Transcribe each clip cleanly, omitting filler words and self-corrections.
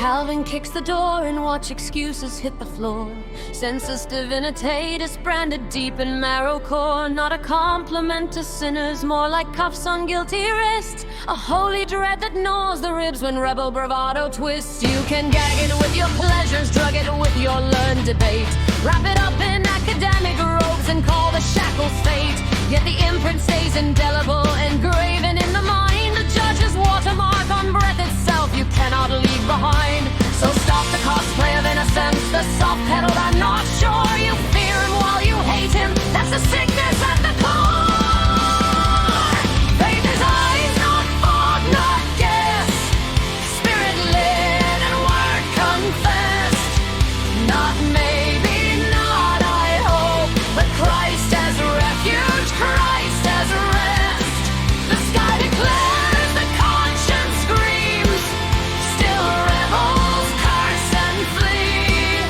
Calvin kicks the door and watch excuses hit the floor. Sensus Divinitatis branded deep in marrow core. Not a compliment to sinners, more like cuffs on guilty wrists. A holy dread that gnaws the ribs when rebel bravado twists. You can gag it with your pleasures, drug it with your learned debate. Wrap it up in academic robes and call the shackles fate. Yet the imprint stays indelible, engraven in the mind. The judge's watermark on breath itself you cannot leave behind. So stop the cosplay of innocence, the soft pedal I'm not sure. You fear him while you hate him, that's the sickness at the core. Faith is eyes, not fog, not guess. Spirit lit and word confessed. Not maybe, not I hope, but Christ as refuge, Christ as rest. The sky declares, the conscience screams. Still rebels curse and flee,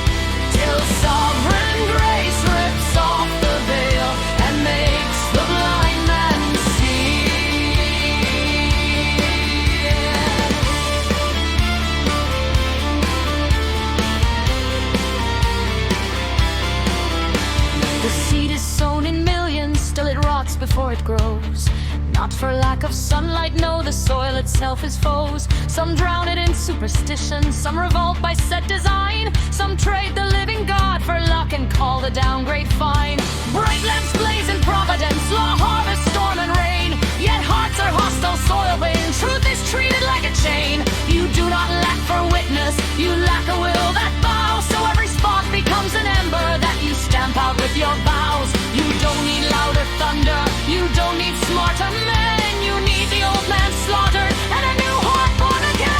till sovereign grace rips off the veil and makes the blind man see. The seed is sown in millions, still it rots before it grows. Not for lack of sunlight, no, the soil itself is foes. Some drown it in superstition, some revolt by set design. Some trade the living God for luck and call the downgrade fine. Bright lamps blaze in providence, law, harvest, storm and rain. Yet hearts are hostile, soil vain, truth is treated like a chain. You do not lack for witness, you lack a will that bows. So every spot becomes an ember that you stamp out with your vows. You don't need louder thunder, you don't need smarter men. You need the old man slaughtered and a new heart born again.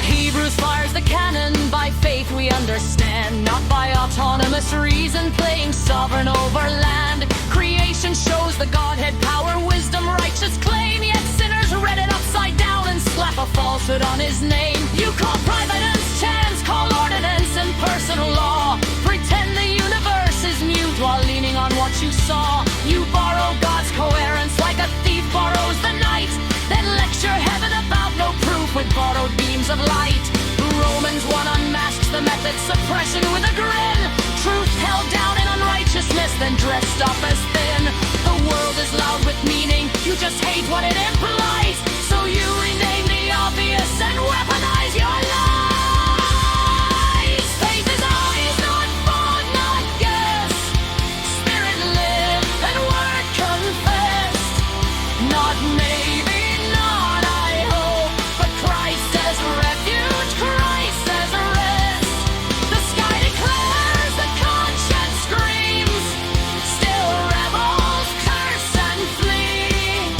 Hebrews fires the cannon, by faith we understand, not by autonomous reason playing sovereign over land. Creation shows the Godhead power, wisdom, righteous claim. Yet sinners read it upside down and slap a falsehood on his name. You call providence chance, call ordinance and personal law. Pretend the universe is mute while leaning on what you saw. You borrow God's coherence like a thief borrows the night, then lecture heaven about no proof with borrowed beams of light. Romans 1 unmasks the method, suppression with a grin. Truth held down in unrighteousness, then dressed up as thin. The world is loud with meaning, you just hate what it implies. So you rename the obvious and weaponize your lies. Faith is eyes, not fog, not guess. Spirit live and word confessed. Not maybe, not I hope, but Christ as refuge, Christ as rest. The sky declares, the conscience screams. Still rebels curse and flee,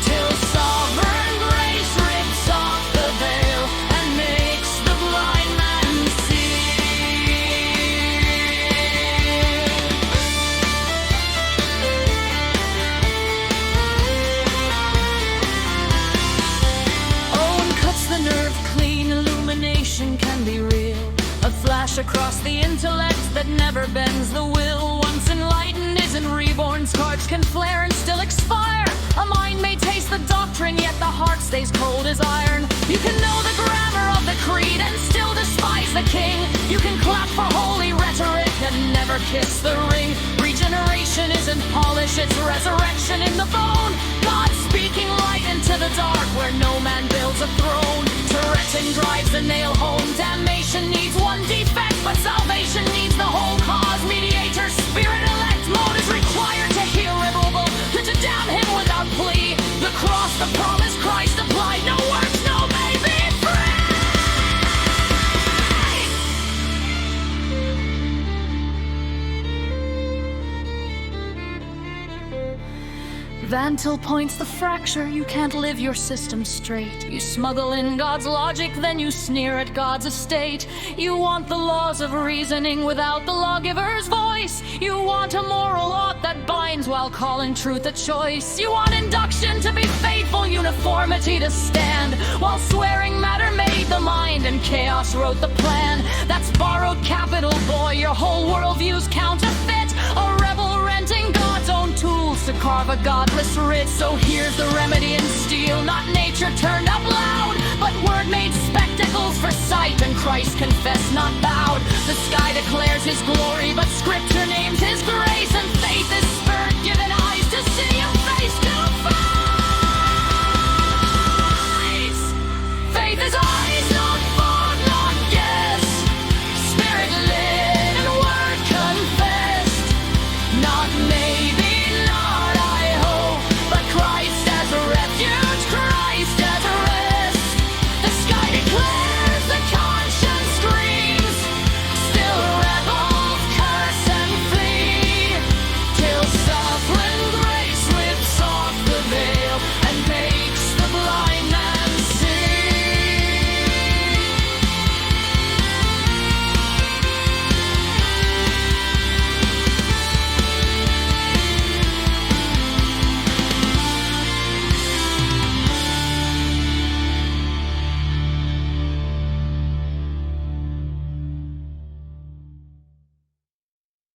till sovereign grace rips off the veil and makes the blind man see. Oh, and cuts the nerve clean, illumination can be real. A flash across the intellect that never bends the will. Once enlightened isn't reborn, sparks can flare and still expire. A mind may taste the doctrine, yet the heart stays cold as iron. You can know the grammar of the creed and still despise the king. You can clap for holy rhetoric and never kiss the ring. Regeneration isn't polish, it's resurrection in the bone. God speaking light into the dark where no man builds a throne. Touretting drives the nail home. Damnation needs one defect, but salvation needs the whole cause. Mediator, spirit elect mode is required to hear irremovable, to damn him without plea. The cross, the promise, Christ applied. No works, no maybe, free. Van Til points the fracture, you can't live your system straight. You smuggle in God's logic, then you sneer at God's estate. You want the laws of reasoning without the lawgiver's voice. You want a moral ought that binds while calling truth a choice. You want induction to be faithful, uniformity to stand, while swearing matter made the mind and chaos wrote the plan. That's borrowed capital, boy, your whole worldview's counterfeit. A rebel renting God's own tool tools to carve a godless writ. So here's the remedy in steel, not nature turned up loud, but word made spectacles for sight, and Christ confessed, not bowed. The sky declares his glory, but scripture names his grace, and faith is spirit given eyes to see him